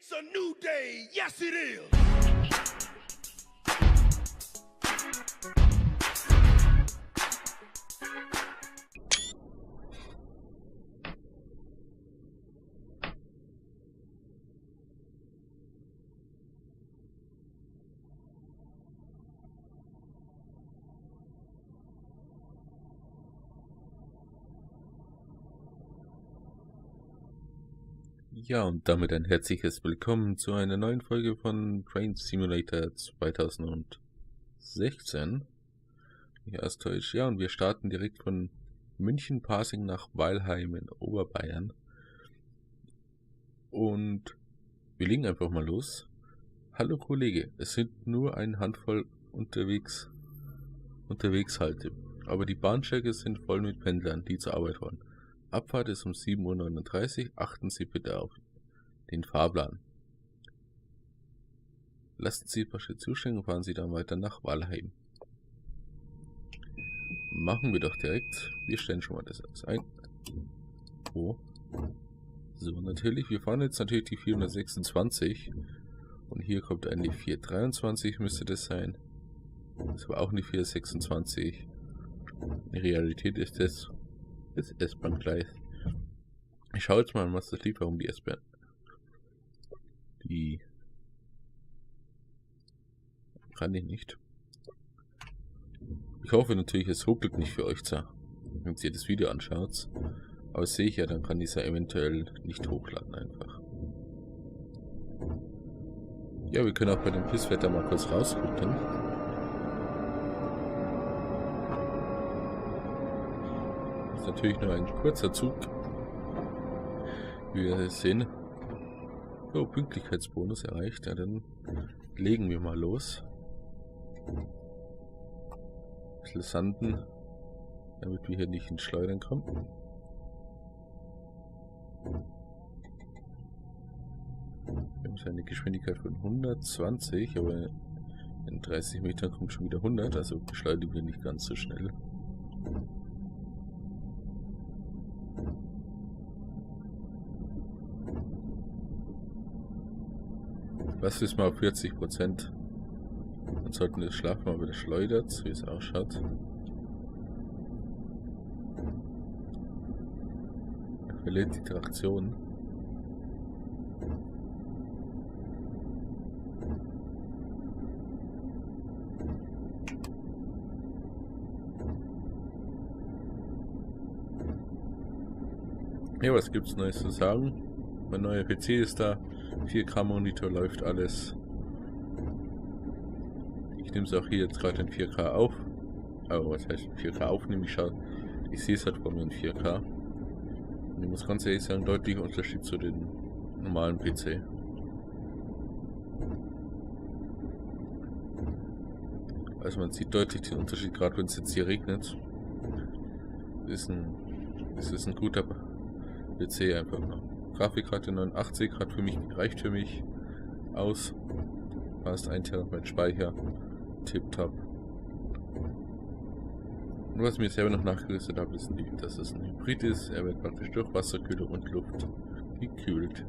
It's a new day, yes it is. Ja, und damit ein herzliches Willkommen zu einer neuen Folge von Train Simulator 2016. Ja, ist Deutsch. Ja, und wir starten direkt von München Passing nach Weilheim in Oberbayern. Und wir legen einfach mal los. Hallo Kollege, es sind nur eine Handvoll unterwegs halte. Aber die Bahnstrecke sind voll mit Pendlern, die zur Arbeit wollen. Abfahrt ist um 7:39 Uhr, achten Sie bitte auf den Fahrplan. Lassen Sie ein paar Schritte zustellen und fahren Sie dann weiter nach Weilheim. Machen wir doch direkt. Wir stellen schon mal das alles ein. Oh. So, natürlich, wir fahren jetzt natürlich die 426 und hier kommt eine 423, müsste das sein. Das war auch eine 426. In Realität ist das S-Bahn-Gleis. Ich schaue jetzt mal, was das lief, warum die S-Bahn. Die kann ich nicht. Ich hoffe natürlich, es ruckelt nicht für euch, wenn ihr das Video anschaut. Aber das sehe ich ja, dann kann ich es ja eventuell nicht hochladen einfach. Ja, wir können auch bei dem Pisswetter mal kurz rausgucken. Das ist natürlich nur ein kurzer Zug. Wie wir sehen. So, Pünktlichkeitsbonus erreicht. Ja, dann legen wir mal los. Ein bisschen sanden, damit wir hier nicht ins Schleudern kommen. Wir haben eine Geschwindigkeit von 120, aber in 30 Metern kommt schon wieder 100, also beschleunigen wir nicht ganz so schnell. Was ist mal auf 40%? Dann sollten wir das Schlafen mal wieder schleudert, wie es ausschaut. Er verliert die Traktion. Ja, was gibt's Neues zu sagen? Mein neuer PC ist da. 4K-Monitor läuft alles. Ich nehme es auch hier jetzt gerade in 4K auf. Aber was heißt 4K aufnehmen? Ich sehe es halt vor mir in 4K. Und ich muss ganz ehrlich sagen, deutlicher Unterschied zu dem normalen PC. Also man sieht deutlich den Unterschied, gerade wenn es jetzt hier regnet. Es ist ein guter PC einfach noch. Grafikkarte 89 reicht für mich aus. Fast 1 TB Speicher. Tipptopp. Und was ich mir selber noch nachgerüstet habe, ist, dass es ein Hybrid ist. Er wird praktisch durch Wasserkühlung und Luft gekühlt.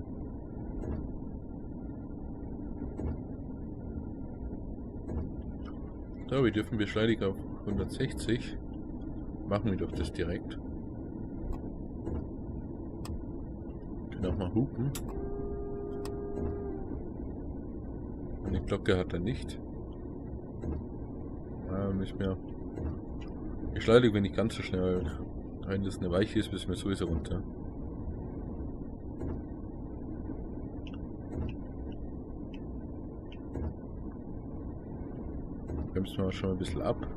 So, wir dürfen beschleunigen auf 160. Machen wir doch das direkt. Noch mal hupen. Eine Glocke hat er nicht. Müssen wir. Ich schleudere, wenn nicht ganz so schnell. Wenn das eine Weiche ist, müssen wir sowieso runter. Bremsen wir schon mal ein bisschen ab.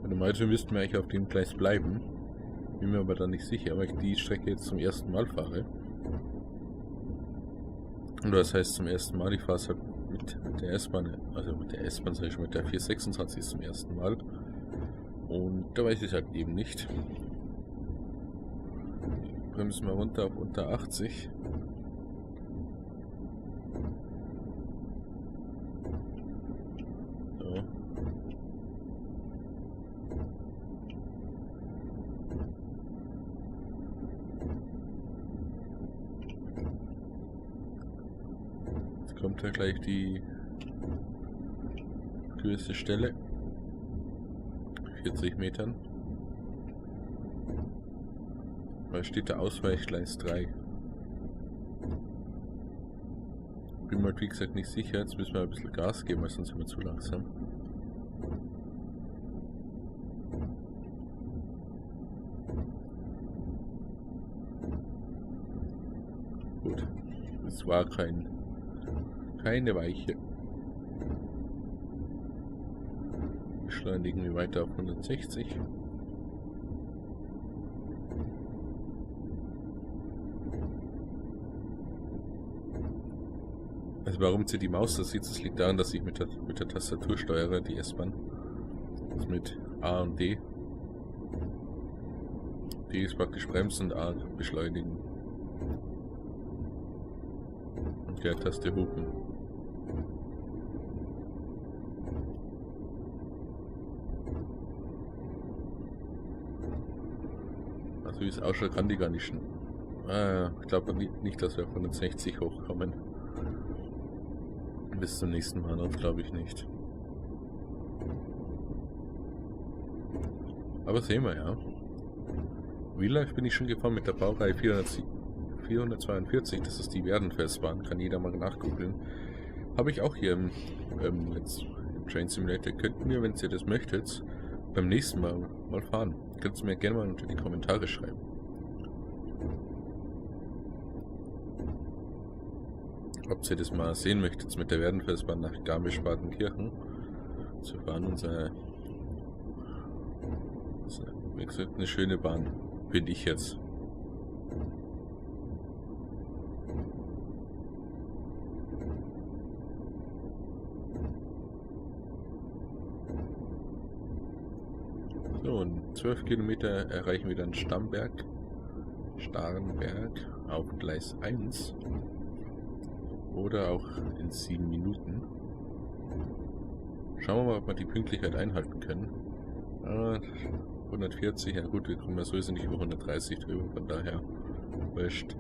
Normalerweise müssten wir eigentlich auf dem Gleis bleiben. Bin mir aber da nicht sicher, weil ich die Strecke jetzt zum ersten Mal fahre. Und das heißt zum ersten Mal, ich fahre es halt mit der S-Bahn, also mit der S-Bahn, sag ich schon, mit der 426 zum ersten Mal. Und da weiß ich halt eben nicht. Bremsen wir runter auf unter 80. So. Jetzt kommt ja gleich die größte Stelle. 40 Metern. Da steht der Ausweichgleis 3. Bin mir wie gesagt nicht sicher, jetzt müssen wir ein bisschen Gas geben, weil sonst sind wir zu langsam. Gut, es war keine Weiche. Beschleunigen wir weiter auf 160. Also warum zieht die Maus das sieht, das liegt daran, dass ich mit der Tastatur steuere, die S-Bahn. Das mit A und D. D ist praktisch bremsen und A beschleunigen. Und der Taste hupen. Also wie es ausschaut, kann die gar nicht. Ich glaube nicht, dass wir auf 160 hochkommen. Bis zum nächsten Bahnhof glaube ich nicht. Aber sehen wir ja. Wie live bin ich schon gefahren mit der Baureihe 442, das ist die Werdenfestbahn, kann jeder mal nachgoogeln. Habe ich auch hier im Train Simulator. Könnten wir, wenn ihr das möchtet, beim nächsten Mal fahren. Könnt ihr mir gerne mal unter die Kommentare schreiben. Ob ihr das mal sehen möchtet, mit der Werdenfestbahn nach Garmisch-Partenkirchen zu fahren. Wie gesagt, eine schöne Bahn, finde ich jetzt. So, und 12 Kilometer erreichen wir dann Starnberg auf Gleis 1. Oder auch in 7 Minuten. Schauen wir mal, ob wir die Pünktlichkeit einhalten können. 140, ja gut, wir kommen ja sowieso nicht über 130 drüber, von daher wurscht.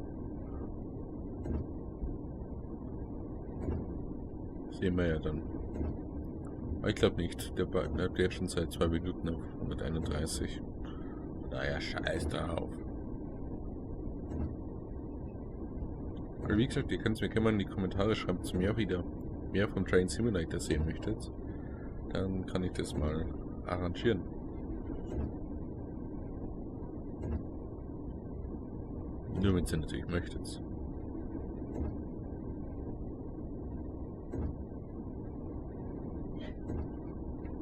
Sehen wir ja dann. Aber ich glaube nicht, der bleibt jetzt schon seit 2 Minuten auf 131. Von daher scheiß drauf. Aber wie gesagt, ihr könnt mir gerne mal in die Kommentare schreiben, ob ihr mehr vom Train Simulator sehen möchtet. Dann kann ich das mal arrangieren. Nur wenn ihr natürlich möchtet.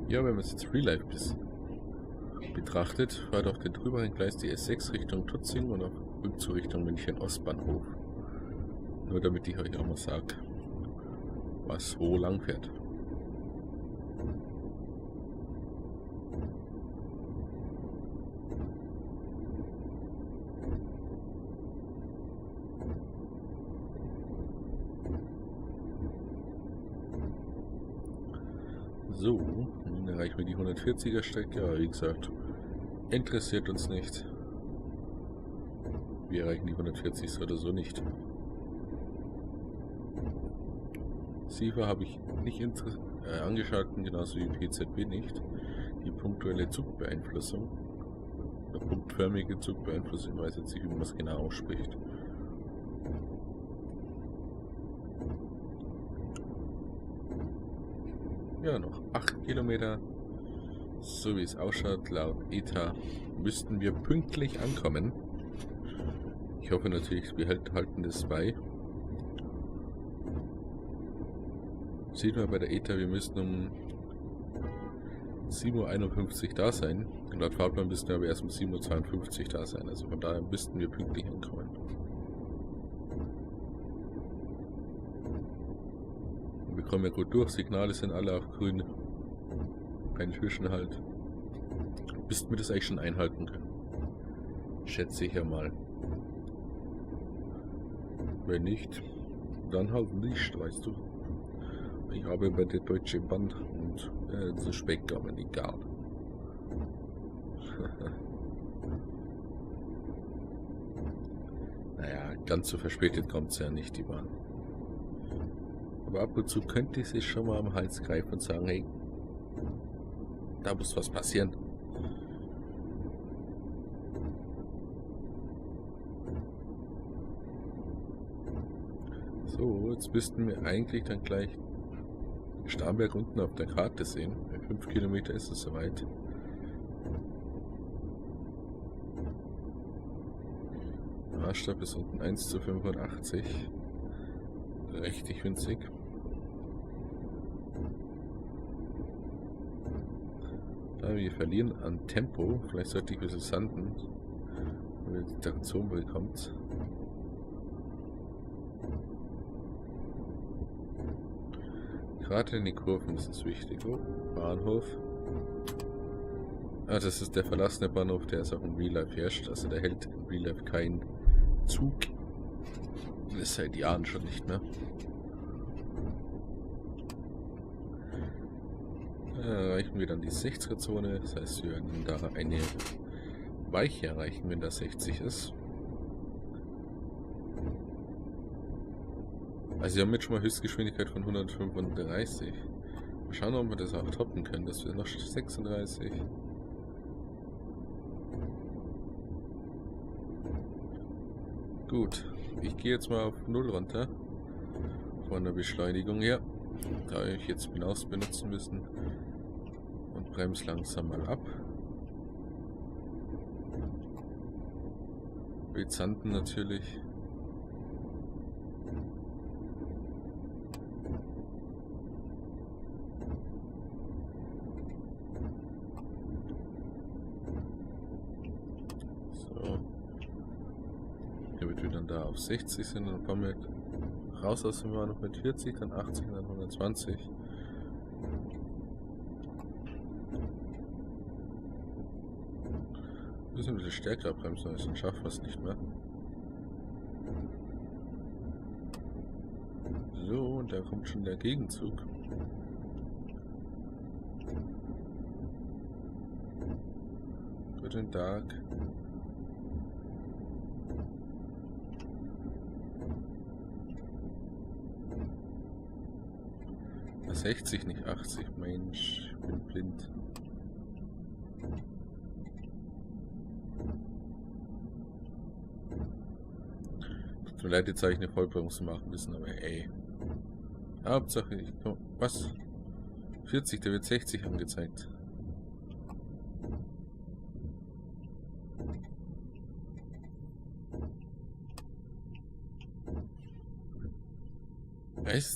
Ja, wenn man es jetzt Real Life betrachtet, fährt auf den drüberen Gleis die S6 Richtung Tutzing und auf Rückzug Richtung München Ostbahnhof. Nur damit ich euch auch mal sage, was wo lang fährt. So, nun erreichen wir die 140er Strecke, aber wie gesagt, interessiert uns nicht. Wir erreichen die 140 oder so nicht. SIFA habe ich nicht angeschaltet, genauso wie PZB nicht. Die punktuelle Zugbeeinflussung, oder punktförmige Zugbeeinflussung, ich weiß jetzt nicht, wie man es genau ausspricht. Ja, noch 8 Kilometer. So wie es ausschaut, laut ETA müssten wir pünktlich ankommen. Ich hoffe natürlich, wir halten das bei. Sieht man bei der ETA, wir müssten um 7:51 Uhr da sein. Und laut Fahrplan müssten wir aber erst um 7:52 Uhr da sein. Also von daher müssten wir pünktlich ankommen. Wir kommen ja gut durch, Signale sind alle auf grün. Kein Zwischenhalt. Müssten wir das eigentlich schon einhalten können. Schätze ich ja mal. Wenn nicht, dann halt nicht, weißt du. Ich habe bei der Deutsche Bahn und so Speck aber egal. Naja, ganz so verspätet kommt es ja nicht, die Bahn. Aber ab und zu könnte ich sich schon mal am Hals greifen und sagen, hey, da muss was passieren. So, jetzt müssten wir eigentlich dann gleich Starnberg unten auf der Karte sehen. Bei 5 Kilometer ist es soweit. Maßstab ist unten 1:85. Richtig winzig. Da wir verlieren an Tempo, vielleicht sollte ich ein bisschen sanden, wenn die Traktion bekommt. Gerade in die Kurven ist es wichtig. Oh, Bahnhof. Ah, das ist der verlassene Bahnhof, der ist auch in Real Life herrscht. Also der hält in Real Life keinen Zug. Das ist seit Jahren schon nicht mehr. Erreichen wir dann die 60er-Zone. Das heißt, wir werden da eine Weiche erreichen, wenn das 60 ist. Also wir haben jetzt schon mal Höchstgeschwindigkeit von 135. Mal schauen, ob wir das auch toppen können. Das wäre noch 36. Gut, ich gehe jetzt mal auf 0 runter. Von der Beschleunigung her. Da ich jetzt Hinaus benutzen müssen. Und bremse langsam mal ab. Mit Sanden natürlich. Damit wir dann da auf 60 sind, dann fahren wir raus aus dem Bahnhof mit 40, dann 80, dann 120. Wir müssen ein bisschen stärker bremsen, sonst schaffen wir es nicht mehr. So, und da kommt schon der Gegenzug. Guten Tag. 60, nicht 80. Mensch, ich bin blind. Tut mir leid, jetzt habe ich eine Vollbremsung machen müssen, aber ey. Hauptsache, ich komm. Was? 40, der wird 60 angezeigt.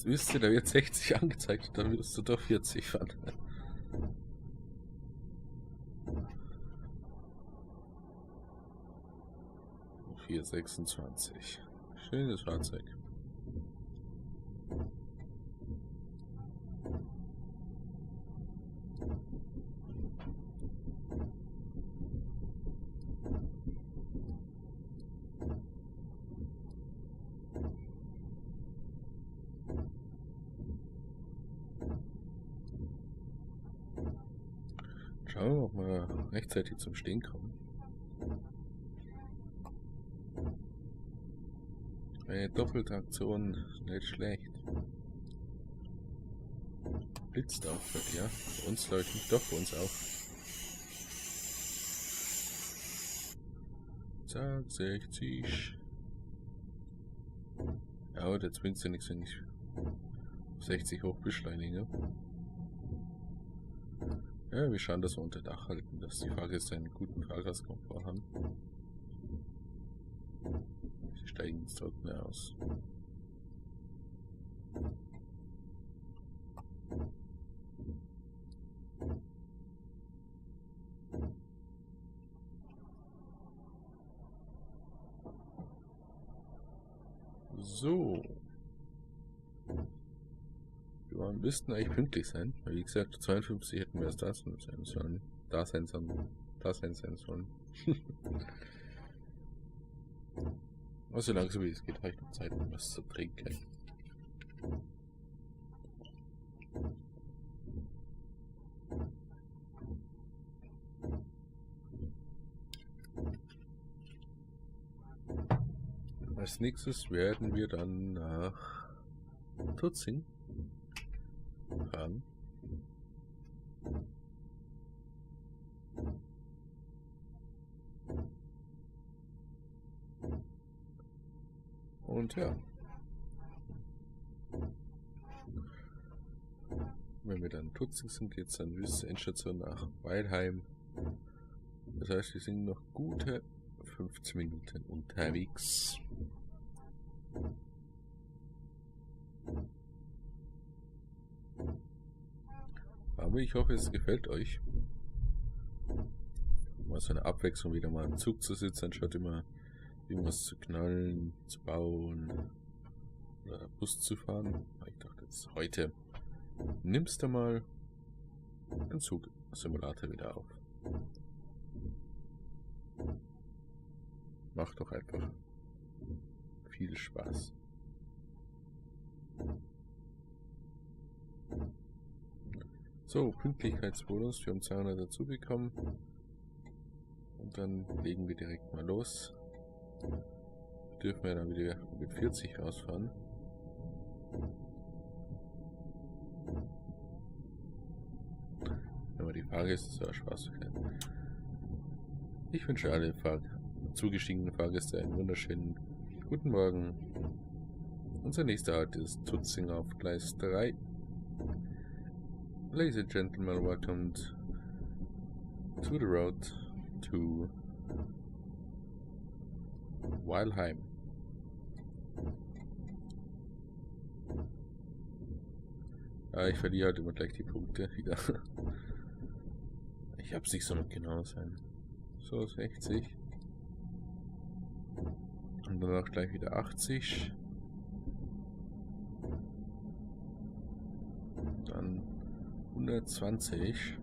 Wisst ihr, da wird 60 angezeigt, dann wirst du doch 40 fahren. 426. Schönes Fahrzeug. Schauen wir, ob wir rechtzeitig zum Stehen kommen. Doppeltraktion, nicht schlecht. Blitzt auch bei dir. Bei uns läuft nicht, doch bei uns auch. Zack, 60. Ja, aber jetzt bringt es ja nichts, wenn ich 60 hoch beschleunige. Ja, wir schauen, dass wir unter Dach halten, dass die Fahrgäste einen guten Fahrgastkomfort haben. Sie steigen ins Trockene aus. So. Wir müssten eigentlich pünktlich sein, weil wie gesagt, 52 hätten wir erst da sein sollen. da sein sollen. Aber so langsam wie es geht, habe ich noch Zeit, um was zu trinken. Als nächstes werden wir dann nach Tutzing fahren. Und ja, wenn wir dann in Tutzing sind, geht es dann bis zur Endstation nach Weilheim. Das heißt, wir sind noch gute 15 Minuten unterwegs. Aber ich hoffe, es gefällt euch. Mal so eine Abwechslung, wieder mal im Zug zu sitzen, anstatt immer irgendwas zu knallen, zu bauen oder Bus zu fahren. Ich dachte jetzt, heute nimmst du mal den Zug-Simulator wieder auf. Macht doch einfach viel Spaß. So, Pünktlichkeitsbonus, wir haben 200 dazu bekommen. Und dann legen wir direkt mal los. Dürfen wir dann wieder mit 40 rausfahren. Wenn man die Fahrgäste so Spaß können. Ich wünsche alle zugestiegenen Fahrgäste einen wunderschönen guten Morgen. Unser nächster Halt ist Tutzing auf Gleis 3. Ladies and gentlemen, welcome to the road to Weilheim. Ich verliere halt immer gleich die Punkte wieder. Ich hab's nicht so genau sein. So 60. Und danach gleich wieder 80. Dann 120.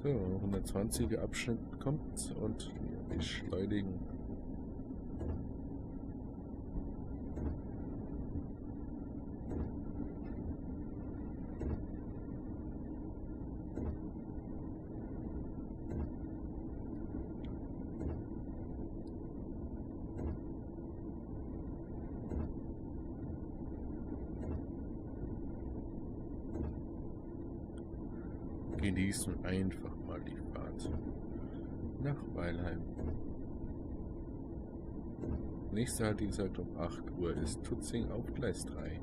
So, 120er Abschnitt kommt und wir beschleunigen. Genießen einfach mal die Fahrt nach Weilheim. Nächster Halt, wie gesagt, um 8 Uhr ist Tutzing auf Gleis 3.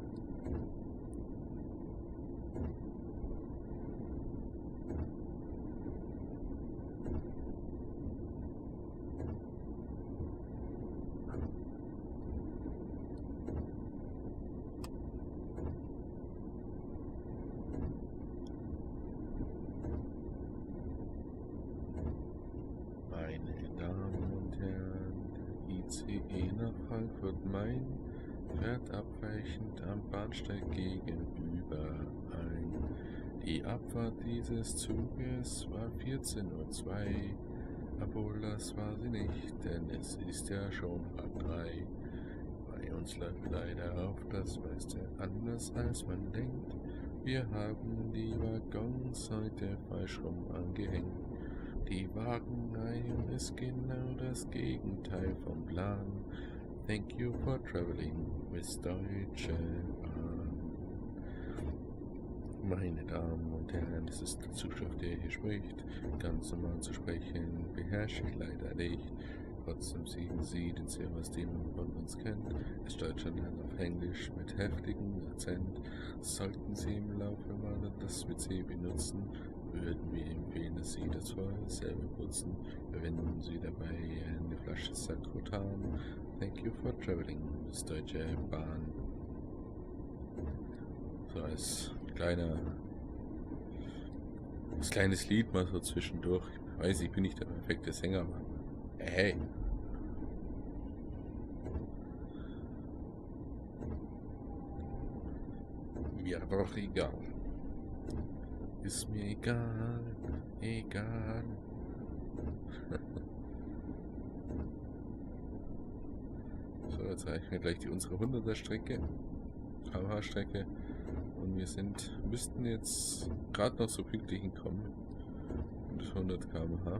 Meine Damen und Herren, der ICE nach Frankfurt Main fährt abweichend am Bahnsteig gegenüber ein. Die Abfahrt dieses Zuges war 14:02 Uhr, obwohl das war sie nicht, denn es ist ja schon 2:30. Bei uns läuft leider auf das meiste anders als man denkt. Wir haben die Waggons heute falsch rum angehängt. Die Wagenreihe ist genau das Gegenteil vom Plan. Thank you for traveling with Deutsche Bahn. Meine Damen und Herren, das ist der Zuschauer, der hier spricht. Ganz normal zu sprechen beherrsche ich leider nicht. Trotzdem sehen Sie den Servus, den man von uns kennt. Ist Deutschland auf Englisch mit heftigem Akzent. Sollten Sie im Laufe mal das WC benutzen, würden wir empfehlen, dass Sie das vorher selber putzen. Verwenden Sie dabei eine Flasche Sakrotan. Thank you for traveling with Deutsche Bahn. So als kleines Lied mal so zwischendurch. Ich weiß, ich bin nicht der perfekte Sänger, aber Hey. Mir doch egal. Ist mir egal. Egal. So, jetzt reichen wir gleich unsere 100er Strecke. km/h-Strecke. Und wir müssten jetzt gerade noch so pünktlich hinkommen. Mit 100 km/h.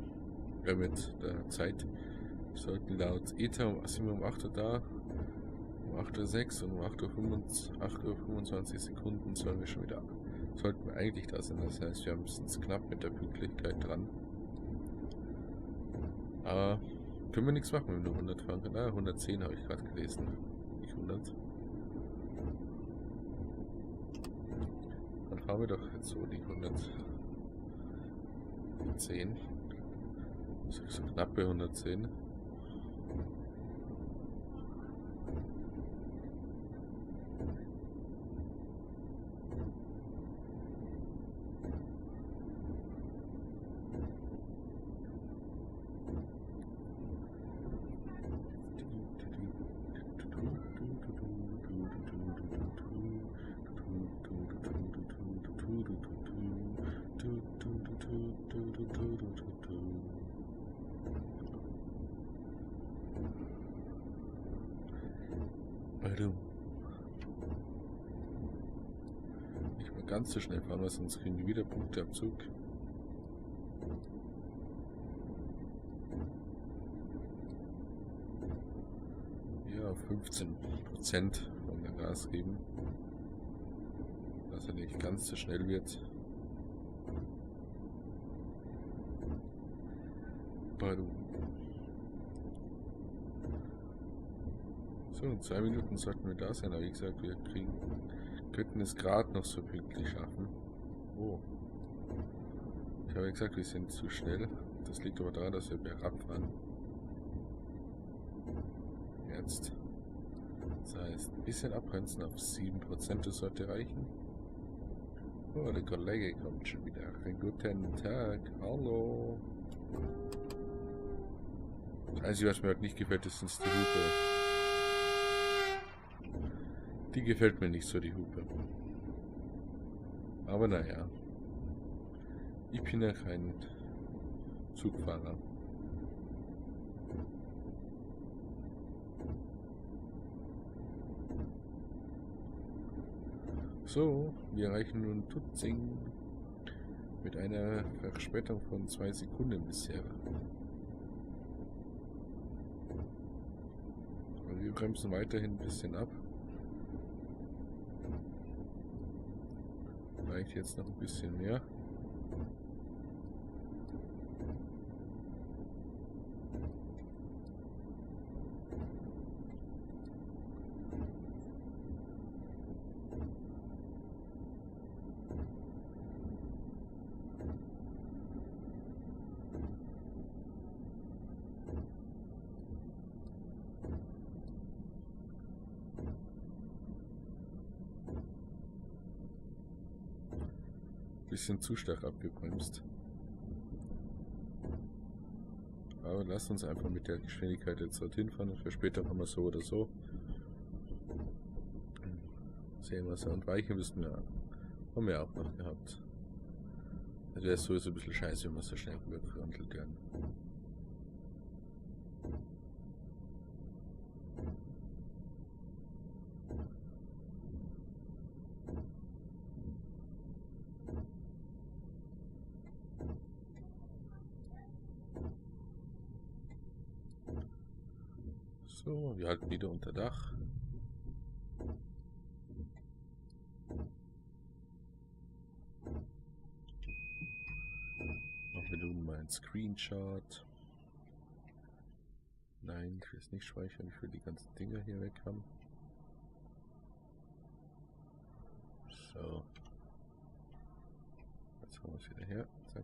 Mit der Zeit. Wir sollten laut ETA sind wir um 8 Uhr da. Um 8:06 Uhr und um 8:25 Sekunden sollten wir eigentlich da sein. Das heißt, wir sind knapp mit der Pünktlichkeit dran. Aber können wir nichts machen, wenn wir nur 100 fahren können. 110 habe ich gerade gelesen. Nicht 100. Dann fahren wir doch jetzt so die 110. So knappe 110. Nicht mehr ganz so schnell fahren, weil sonst kriegen wir wieder Punkteabzug. Ja, 15% von der Gas geben, dass er nicht ganz so schnell wird. So, in 2 Minuten sollten wir da sein, aber wie gesagt, wir könnten es gerade noch so pünktlich schaffen. Oh. Ich habe ja gesagt, wir sind zu schnell. Das liegt aber daran, dass wir bergab fahren. Jetzt. Das heißt, ein bisschen abbremsen auf 7%, das sollte reichen. Oh, der Kollege kommt schon wieder. Guten Tag, hallo. Das Einzige, was mir halt nicht gefällt, ist die Hupe. Die gefällt mir nicht so, die Hupe. Aber naja. Ich bin ja kein Zugfahrer. So, wir erreichen nun Tutzing mit einer Verspätung von 2 Sekunden bisher. Und wir bremsen weiterhin ein bisschen ab. Reicht jetzt noch ein bisschen mehr. Bisschen zu stark abgebremst. Aber lasst uns einfach mit der Geschwindigkeit jetzt dorthin fahren und für später fahren wir so oder so. Sehen wir es an. Weichen müssen wir, haben wir auch noch gehabt. Das wäre sowieso ein bisschen scheiße, wenn wir so schnell rübergerandelt werden. So, wir halten wieder unter Dach. Machen wir nun mal einen Screenshot. Nein, ich will es nicht speichern, ich will die ganzen Dinger hier weg haben. So. Jetzt haben wir es wieder her. Zack.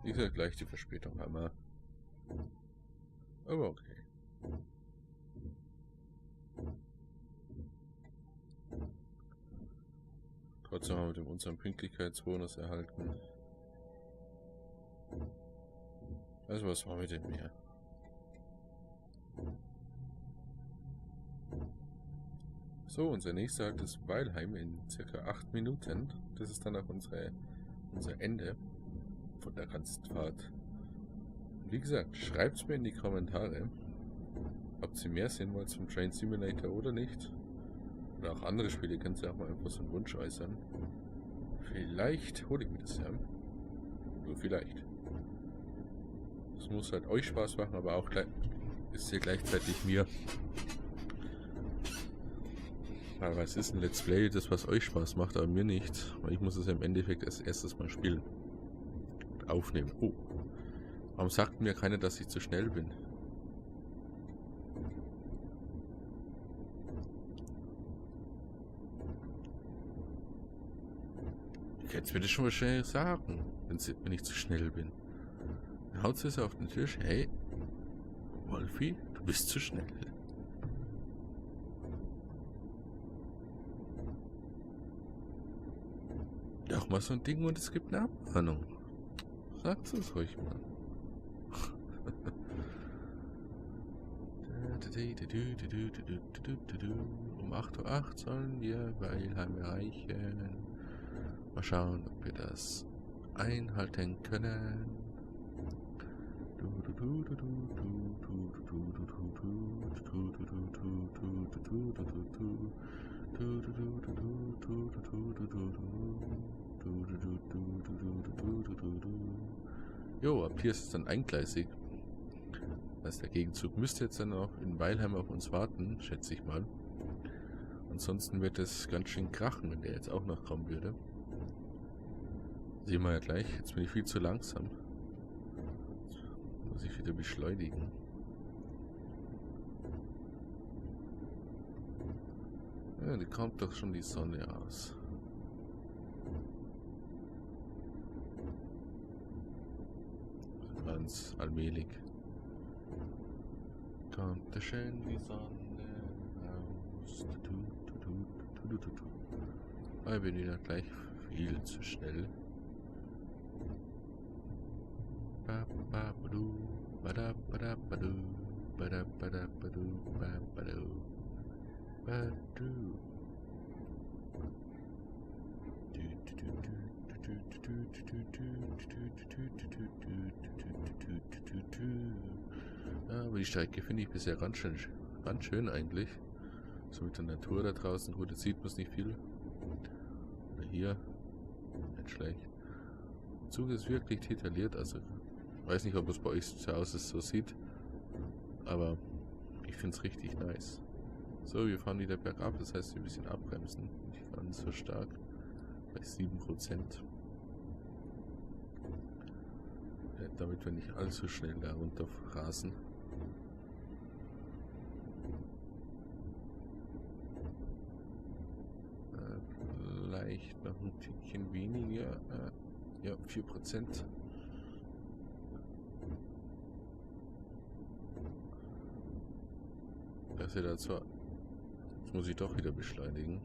Wie gesagt, gleich die Verspätung einmal. Aber okay. Trotzdem haben wir unseren Pünktlichkeitsbonus erhalten. Also was war mit dem mehr? So, unser nächster Halt ist Weilheim in ca. 8 Minuten. Das ist dann auch unser Ende von der ganzen Fahrt. Wie gesagt, schreibt mir in die Kommentare, ob ihr mehr sehen wollt zum Train Simulator oder nicht. Oder auch andere Spiele, könnt ihr auch mal einfach so einen Wunsch äußern. Vielleicht hole ich mir das ja. Nur vielleicht. Es muss halt euch Spaß machen, aber auch ist hier gleichzeitig mir. Aber es ist ein Let's Play, das was euch Spaß macht, aber mir nicht. Weil ich muss es im Endeffekt als erstes mal spielen. Und aufnehmen. Oh. Warum sagt mir keiner, dass ich zu schnell bin? Ihr könnt mir das schon mal schnell sagen, wenn ich zu schnell bin. Dann haut es auf den Tisch. Hey, Wolfi, du bist zu schnell. Doch mal so ein Ding und es gibt eine Abmahnung. Sagt es ruhig mal. Um 8:08 Uhr sollen wir Weilheim erreichen. Mal schauen, ob wir das einhalten können. Jo, ab hier ist es dann eingleisig. Das heißt, der Gegenzug müsste jetzt dann auch in Weilheim auf uns warten, schätze ich mal. Ansonsten wird es ganz schön krachen, wenn der jetzt auch noch kommen würde. Sehen wir ja gleich. Jetzt bin ich viel zu langsam. Jetzt muss ich wieder beschleunigen. Ja, da kommt doch schon die Sonne aus. Ganz allmählich. Kommt da schön die Sonne raus. Aber ich bin wieder gleich viel zu schnell. Ja, aber die Strecke finde ich bisher ganz schön eigentlich. So mit der Natur da draußen. Gut, jetzt sieht man es nicht viel. Oder hier. Nicht schlecht. Der Zug ist wirklich detailliert. Also, ich weiß nicht, ob es bei euch zu Hause so sieht. Aber ich finde es richtig nice. So, wir fahren wieder bergab. Das heißt, wir ein bisschen abbremsen. Nicht ganz so stark. Bei 7%. Ja, damit wir nicht allzu schnell da runter rasen. Vielleicht noch ein Tickchen weniger. Ja, 4%. Das ist ja zwar. Jetzt muss ich doch wieder beschleunigen.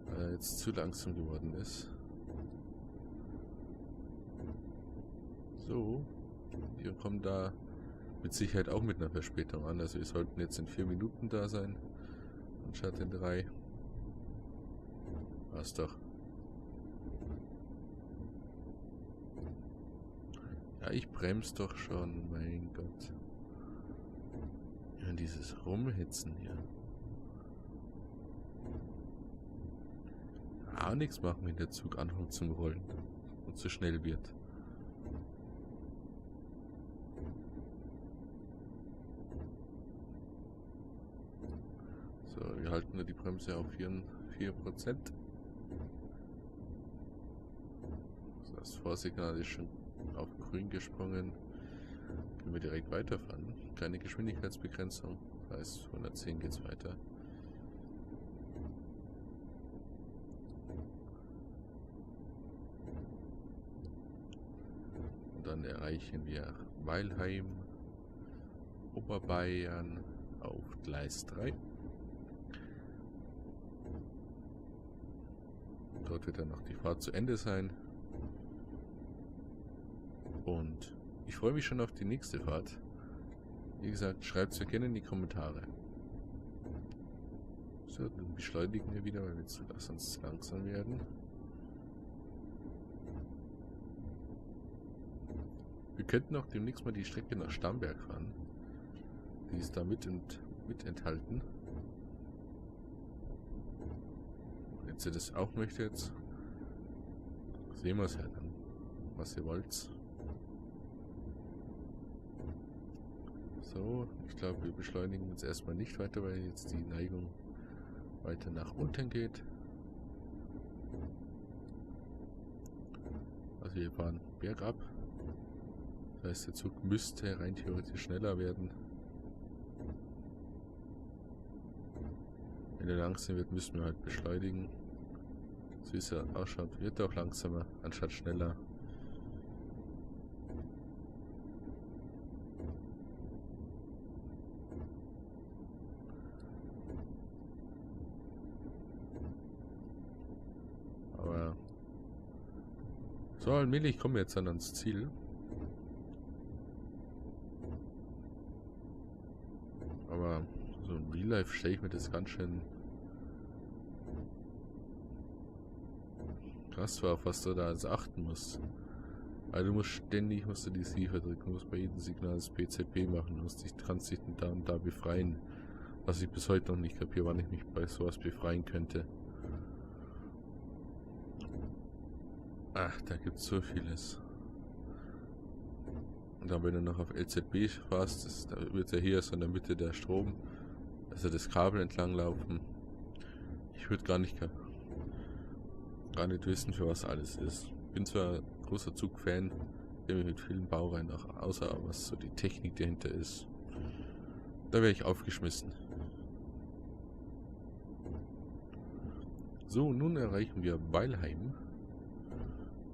Weil er jetzt zu langsam geworden ist. So. Wir kommen da mit Sicherheit auch mit einer Verspätung an. Also wir sollten jetzt in 4 Minuten da sein. Anstatt in 3. War's doch. Ja, ich bremse doch schon, mein Gott. Ja, dieses Rumhitzen hier. Auch nichts machen, wenn der Zug anfängt zum Rollen und zu schnell wird. So, wir halten nur die Bremse auf 4%. Das Vorsignal ist schon auf grün gesprungen. Können wir direkt weiterfahren. Keine Geschwindigkeitsbegrenzung. Das heißt, 110 geht's weiter. Und dann erreichen wir Weilheim, Oberbayern auf Gleis 3. Dort wird dann noch die Fahrt zu Ende sein. Und ich freue mich schon auf die nächste Fahrt. Wie gesagt, schreibt es mir gerne in die Kommentare. So, dann beschleunigen wir wieder, weil wir sonst langsam werden. Wir könnten auch demnächst mal die Strecke nach Starnberg fahren. Die ist da mit enthalten. Wenn ihr das auch möchtet, sehen wir es ja dann, was ihr wollt. So, ich glaube, wir beschleunigen jetzt erstmal nicht weiter, weil jetzt die Neigung weiter nach unten geht. Also wir fahren bergab. Das heißt, der Zug müsste rein theoretisch schneller werden. Wenn er langsam wird, müssen wir halt beschleunigen. So wie es ja ausschaut, wird er auch langsamer, anstatt schneller. Aber so allmählich kommen wir jetzt dann ans Ziel. Aber so in Real Life stelle ich mir das ganz schön krass vor, auf was du da also achten musst. Also du musst die Siefer drücken, du musst bei jedem Signal das PZB machen, kannst dich da und da befreien. Was ich bis heute noch nicht kapiere, wann ich mich bei sowas befreien könnte. Ach, da gibt es so vieles. Und dann, wenn du noch auf LZB fährst, da wird ja hier so in der Mitte der Strom, also das Kabel entlang laufen. Ich würde gar nicht wissen, für was alles ist. Bin zwar großer Zugfan, kenne mich mit vielen Baureihen auch außer was so die Technik dahinter ist. Da wäre ich aufgeschmissen. So, nun erreichen wir Weilheim.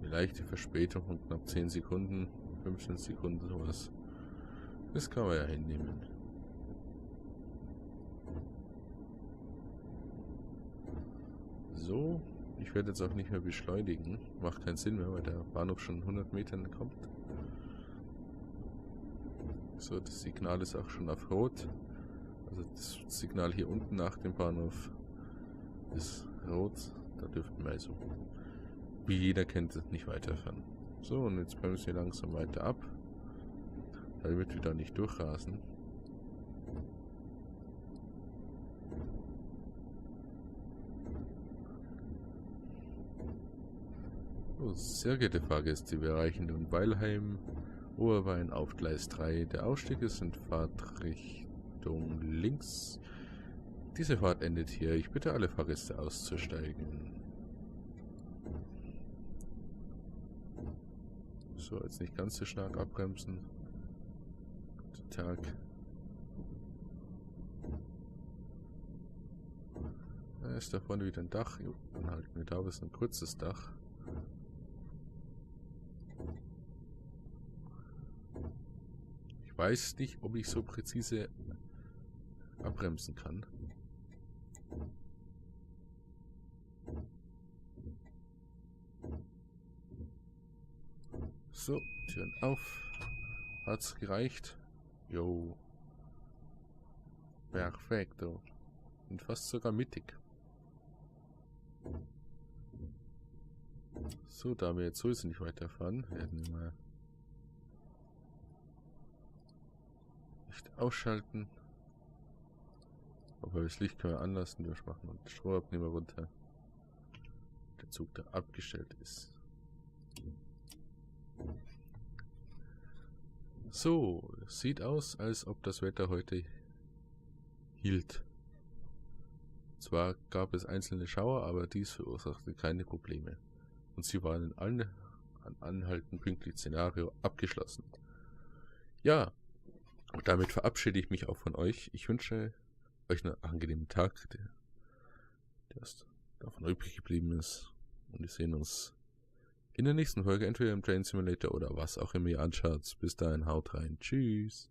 Eine leichte Verspätung von knapp 10 Sekunden, 15 Sekunden sowas. Das kann man ja hinnehmen. So, ich werde jetzt auch nicht mehr beschleunigen. Macht keinen Sinn mehr, weil der Bahnhof schon 100 Metern kommt. So, das Signal ist auch schon auf Rot. Also das Signal hier unten nach dem Bahnhof ist rot. Da dürften wir also, wie jeder kennt, nicht weiterfahren. So, und jetzt bremsen wir langsam weiter ab, damit wir da nicht durchrasen. So, sehr geehrte Fahrgäste, wir erreichen nun Weilheim, Oberbayern auf Gleis 3. Der Ausstieg ist in Fahrtrichtung links. Diese Fahrt endet hier. Ich bitte alle Fahrgäste auszusteigen. So, jetzt nicht ganz so stark abbremsen. Guten Tag. Da ist da vorne wieder ein Dach. Jo, dann halten wir da, ist ein kurzes Dach. Ich weiß nicht, ob ich so präzise abbremsen kann. So, Türen auf. Hat's gereicht? Jo. Perfekto. Und fast sogar mittig. So, da wir jetzt sowieso nicht weiterfahren, werden wir mal nicht ausschalten. Aber das Licht können wir anlassen, durchmachen und den Stromabnehmer runter. Der Zug, der abgestellt ist. So, sieht aus, als ob das Wetter heute hielt. Zwar gab es einzelne Schauer, aber dies verursachte keine Probleme. Und sie waren in allen an Anhalten pünktlich Szenario abgeschlossen. Ja, und damit verabschiede ich mich auch von euch. Ich wünsche euch einen angenehmen Tag, der davon übrig geblieben ist. Und wir sehen uns in der nächsten Folge, entweder im Train Simulator oder was auch immer ihr anschaut. Bis dahin, haut rein. Tschüss.